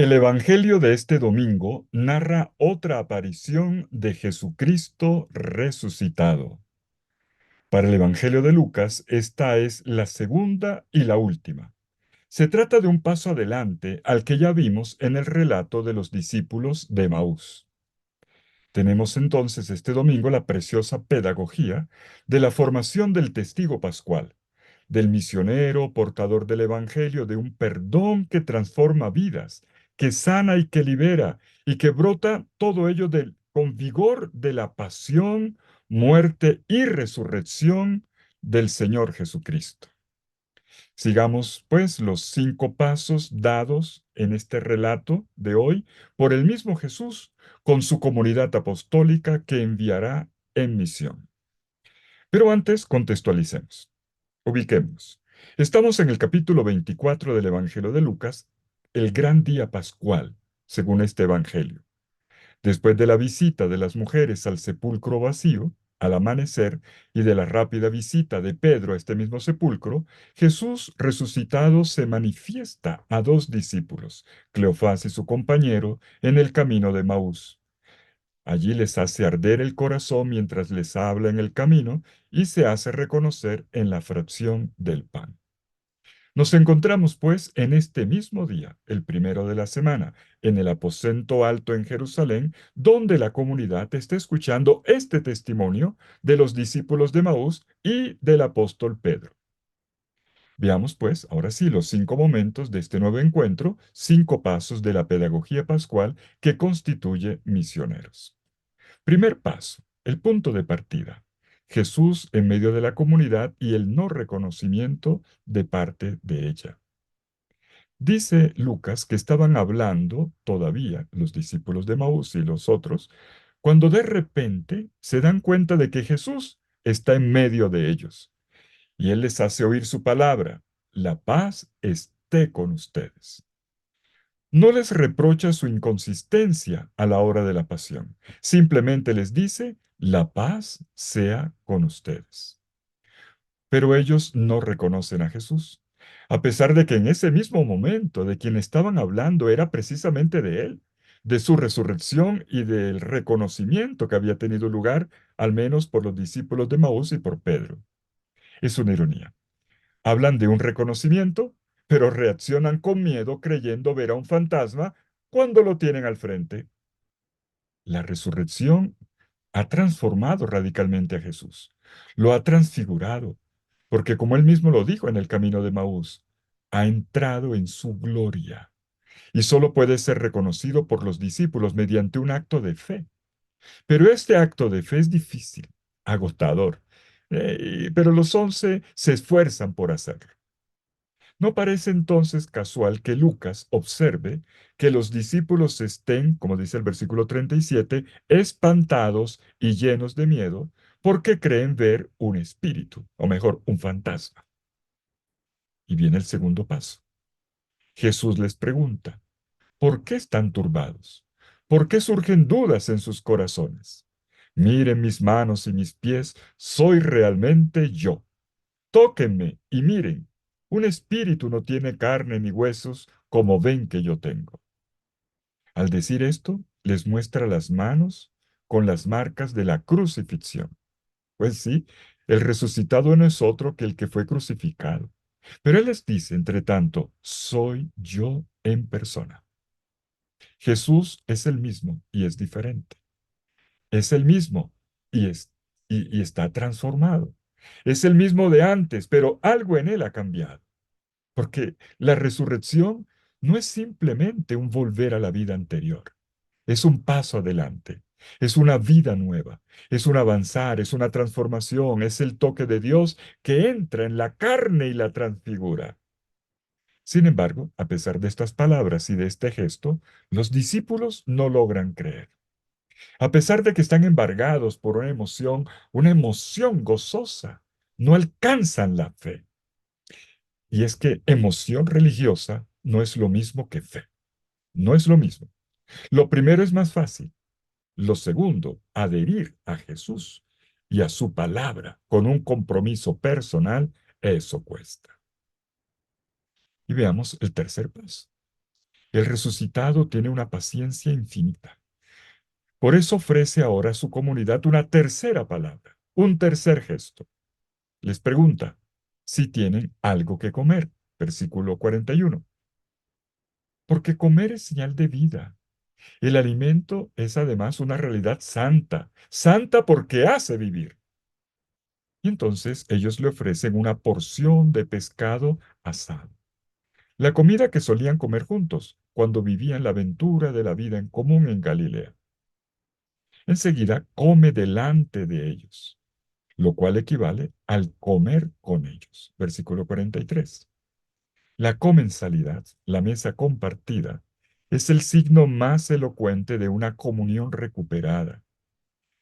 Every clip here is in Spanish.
El Evangelio de este domingo narra otra aparición de Jesucristo resucitado. Para el Evangelio de Lucas, esta es la segunda y la última. Se trata de un paso adelante al que ya vimos en el relato de los discípulos de Emaús. Tenemos entonces este domingo la preciosa pedagogía de la formación del testigo pascual, del misionero portador del Evangelio, de un perdón que transforma vidas, que sana y que libera, y que brota todo ello con vigor de la pasión, muerte y resurrección del Señor Jesucristo. Sigamos, pues, los 5 pasos dados en este relato de hoy por el mismo Jesús con su comunidad apostólica que enviará en misión. Pero antes, contextualicemos. Ubiquemos. Estamos en el capítulo 24 del Evangelio de Lucas, el gran día pascual, según este Evangelio. Después de la visita de las mujeres al sepulcro vacío, al amanecer, y de la rápida visita de Pedro a este mismo sepulcro, Jesús resucitado se manifiesta a 2 discípulos, Cleofás y su compañero, en el camino de Maús. Allí les hace arder el corazón mientras les habla en el camino y se hace reconocer en la fracción del pan. Nos encontramos, pues, en este mismo día, el primero de la semana, en el aposento alto en Jerusalén, donde la comunidad está escuchando este testimonio de los discípulos de Maús y del apóstol Pedro. Veamos, pues, ahora sí, los 5 momentos de este nuevo encuentro, 5 pasos de la pedagogía pascual que constituye misioneros. Primer paso, el punto de partida. Jesús en medio de la comunidad y el no reconocimiento de parte de ella. Dice Lucas que estaban hablando todavía los discípulos de Maús y los otros, cuando de repente se dan cuenta de que Jesús está en medio de ellos y él les hace oír su palabra: la paz esté con ustedes. No les reprocha su inconsistencia a la hora de la pasión, simplemente les dice: la paz sea con ustedes. Pero ellos no reconocen a Jesús, a pesar de que en ese mismo momento de quien estaban hablando era precisamente de Él, de su resurrección y del reconocimiento que había tenido lugar, al menos por los discípulos de Maús y por Pedro. Es una ironía. Hablan de un reconocimiento, pero reaccionan con miedo creyendo ver a un fantasma cuando lo tienen al frente. La resurrección ha transformado radicalmente a Jesús, lo ha transfigurado, porque como él mismo lo dijo en el camino de Maús, ha entrado en su gloria y solo puede ser reconocido por los discípulos mediante un acto de fe. Pero este acto de fe es difícil, agotador, pero los 11 se esfuerzan por hacerlo. No parece entonces casual que Lucas observe que los discípulos estén, como dice el versículo 37, espantados y llenos de miedo porque creen ver un espíritu, o mejor, un fantasma. Y viene el segundo paso. Jesús les pregunta: ¿por qué están turbados? ¿Por qué surgen dudas en sus corazones? Miren mis manos y mis pies, soy realmente yo. Tóquenme y miren, un espíritu no tiene carne ni huesos como ven que yo tengo. Al decir esto, les muestra las manos con las marcas de la crucifixión. Pues sí, el resucitado no es otro que el que fue crucificado. Pero él les dice, entre tanto, soy yo en persona. Jesús es el mismo y es diferente. Es el mismo y está transformado. Es el mismo de antes, pero algo en él ha cambiado. Porque la resurrección no es simplemente un volver a la vida anterior, es un paso adelante, es una vida nueva, es un avanzar, es una transformación, es el toque de Dios que entra en la carne y la transfigura. Sin embargo, a pesar de estas palabras y de este gesto, los discípulos no logran creer. A pesar de que están embargados por una emoción gozosa, no alcanzan la fe. Y es que emoción religiosa no es lo mismo que fe. No es lo mismo. Lo primero es más fácil. Lo segundo, adherir a Jesús y a su palabra con un compromiso personal, eso cuesta. Y veamos el tercer paso. El resucitado tiene una paciencia infinita. Por eso ofrece ahora a su comunidad una tercera palabra, un tercer gesto. Les pregunta si tienen algo que comer. Versículo 41. Porque comer es señal de vida. El alimento es además una realidad santa, santa porque hace vivir. Y entonces ellos le ofrecen una porción de pescado asado, la comida que solían comer juntos cuando vivían la aventura de la vida en común en Galilea. Enseguida come delante de ellos, lo cual equivale al comer con ellos. Versículo 43. La comensalidad, la mesa compartida, es el signo más elocuente de una comunión recuperada.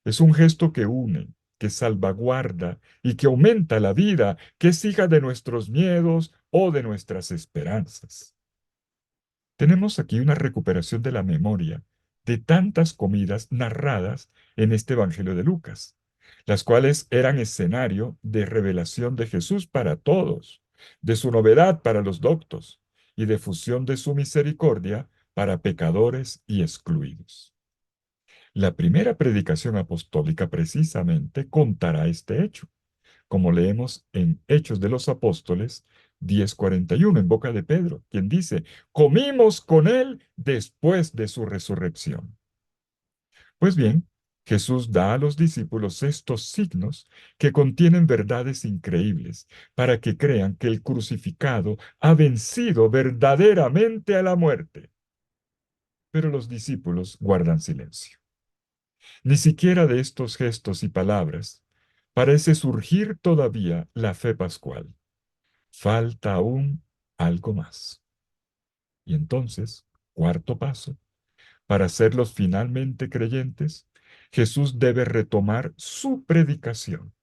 Es un gesto que une, que salvaguarda y que aumenta la vida, que es hija de nuestros miedos o de nuestras esperanzas. Tenemos aquí una recuperación de la memoria de tantas comidas narradas en este Evangelio de Lucas, las cuales eran escenario de revelación de Jesús para todos, de su novedad para los doctos y de fusión de su misericordia para pecadores y excluidos. La primera predicación apostólica precisamente contará este hecho, como leemos en Hechos de los Apóstoles 10:41 en boca de Pedro, quien dice, comimos con él después de su resurrección. Pues bien, Jesús da a los discípulos estos signos que contienen verdades increíbles para que crean que el crucificado ha vencido verdaderamente a la muerte. Pero los discípulos guardan silencio. Ni siquiera de estos gestos y palabras parece surgir todavía la fe pascual. Falta aún algo más. Y entonces, cuarto paso, para hacerlos finalmente creyentes, Jesús debe retomar su predicación,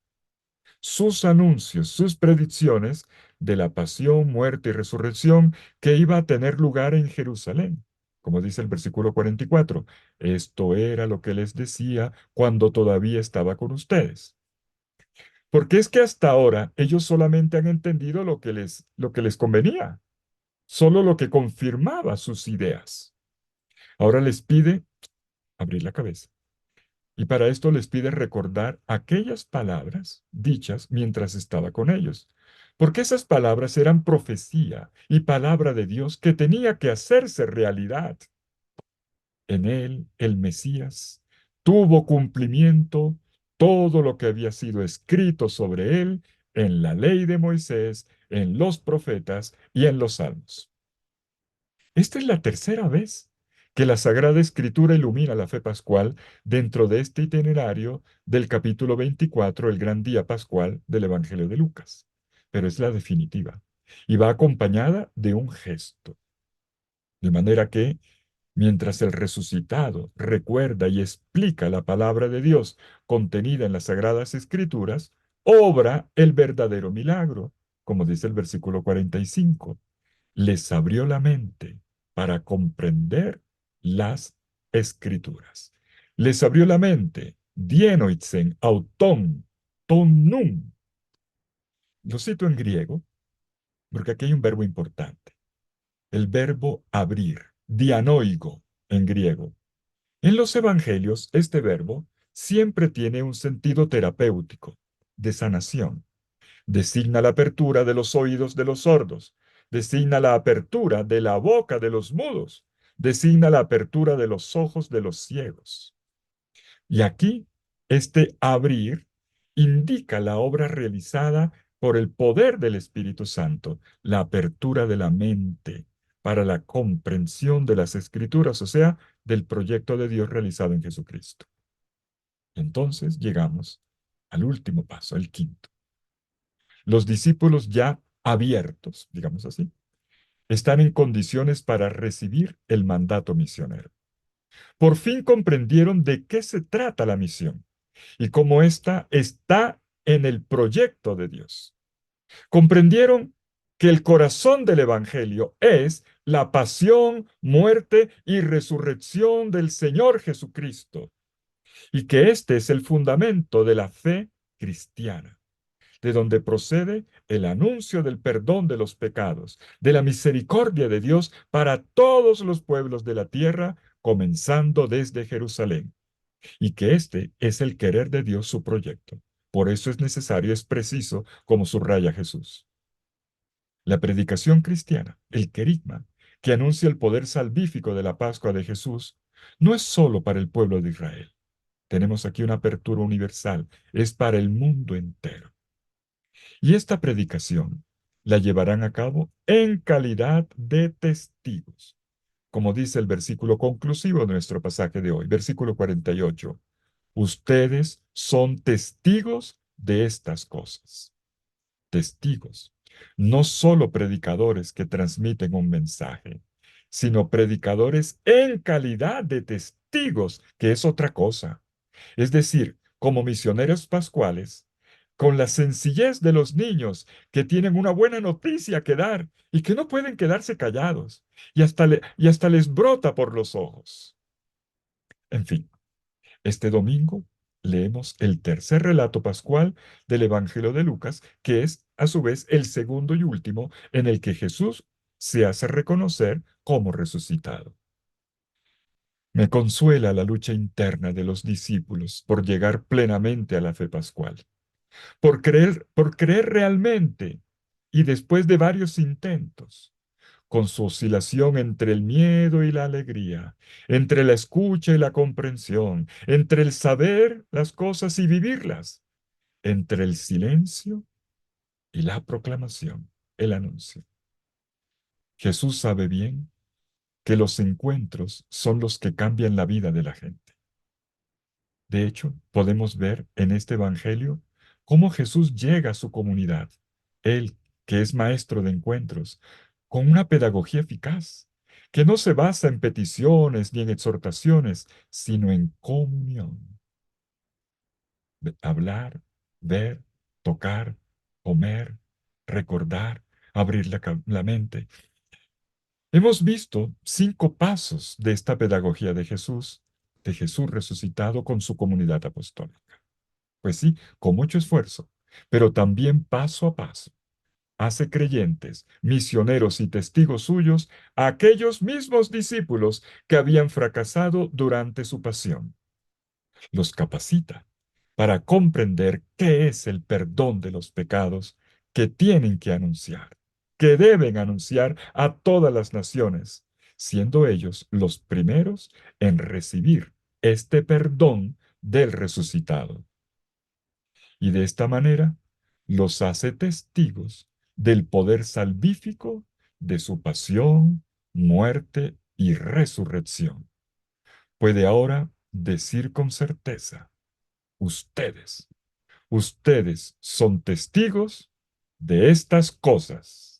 sus anuncios, sus predicciones de la pasión, muerte y resurrección que iba a tener lugar en Jerusalén. Como dice el versículo 44, esto era lo que les decía cuando todavía estaba con ustedes. Porque es que hasta ahora ellos solamente han entendido lo que les convenía, solo lo que confirmaba sus ideas. Ahora les pide abrir la cabeza. Y para esto les pide recordar aquellas palabras dichas mientras estaba con ellos. Porque esas palabras eran profecía y palabra de Dios que tenía que hacerse realidad. En él, el Mesías, tuvo cumplimiento todo lo que había sido escrito sobre él en la ley de Moisés, en los profetas y en los salmos. Esta es la tercera vez que la Sagrada Escritura ilumina la fe pascual dentro de este itinerario del capítulo 24, el gran día pascual del Evangelio de Lucas. Pero es la definitiva y va acompañada de un gesto. De manera que, mientras el resucitado recuerda y explica la palabra de Dios contenida en las Sagradas Escrituras, obra el verdadero milagro, como dice el versículo 45. Les abrió la mente para comprender las Escrituras. Les abrió la mente, dienoitzen, auton, ton nun. Lo cito en griego, porque aquí hay un verbo importante. El verbo abrir, dianoigo en griego. En los evangelios, este verbo siempre tiene un sentido terapéutico, de sanación. Designa la apertura de los oídos de los sordos, designa la apertura de la boca de los mudos, designa la apertura de los ojos de los ciegos. Y aquí, este abrir indica la obra realizada por el poder del Espíritu Santo, la apertura de la mente para la comprensión de las Escrituras, o sea, del proyecto de Dios realizado en Jesucristo. Entonces llegamos al último paso, el quinto. Los discípulos ya abiertos, digamos así, están en condiciones para recibir el mandato misionero. Por fin comprendieron de qué se trata la misión y cómo ésta está en el proyecto de Dios. Comprendieron que el corazón del Evangelio es la pasión, muerte y resurrección del Señor Jesucristo y que este es el fundamento de la fe cristiana. de donde procede el anuncio del perdón de los pecados, de la misericordia de Dios para todos los pueblos de la tierra, comenzando desde Jerusalén, y que este es el querer de Dios su proyecto. Por eso es necesario, es preciso, como subraya Jesús. La predicación cristiana, el querigma, que anuncia el poder salvífico de la Pascua de Jesús, no es solo para el pueblo de Israel. Tenemos aquí una apertura universal, es para el mundo entero. Y esta predicación la llevarán a cabo en calidad de testigos, como dice el versículo conclusivo de nuestro pasaje de hoy, versículo 48. Ustedes son testigos de estas cosas. Testigos, no solo predicadores que transmiten un mensaje, sino predicadores en calidad de testigos, que es otra cosa. Es decir, como misioneros pascuales, con la sencillez de los niños que tienen una buena noticia que dar y que no pueden quedarse callados, y hasta les brota por los ojos. En fin, este domingo leemos el tercer relato pascual del Evangelio de Lucas, que es a su vez el segundo y último en el que Jesús se hace reconocer como resucitado. Me consuela la lucha interna de los discípulos por llegar plenamente a la fe pascual, por creer realmente y después de varios intentos, con su oscilación entre el miedo y la alegría, entre la escucha y la comprensión, entre el saber las cosas y vivirlas, entre el silencio y la proclamación, el anuncio. Jesús sabe bien que los encuentros son los que cambian la vida de la gente. De hecho, podemos ver en este Evangelio cómo Jesús llega a su comunidad, él que es maestro de encuentros, con una pedagogía eficaz, que no se basa en peticiones ni en exhortaciones, sino en comunión. Hablar, ver, tocar, comer, recordar, abrir la mente. Hemos visto 5 pasos de esta pedagogía de Jesús resucitado con su comunidad apostólica. Pues sí, con mucho esfuerzo, pero también paso a paso. Hace creyentes, misioneros y testigos suyos a aquellos mismos discípulos que habían fracasado durante su pasión. Los capacita para comprender qué es el perdón de los pecados que tienen que anunciar, que deben anunciar a todas las naciones, siendo ellos los primeros en recibir este perdón del resucitado. Y de esta manera los hace testigos del poder salvífico de su pasión, muerte y resurrección. Puede ahora decir con certeza, ustedes son testigos de estas cosas.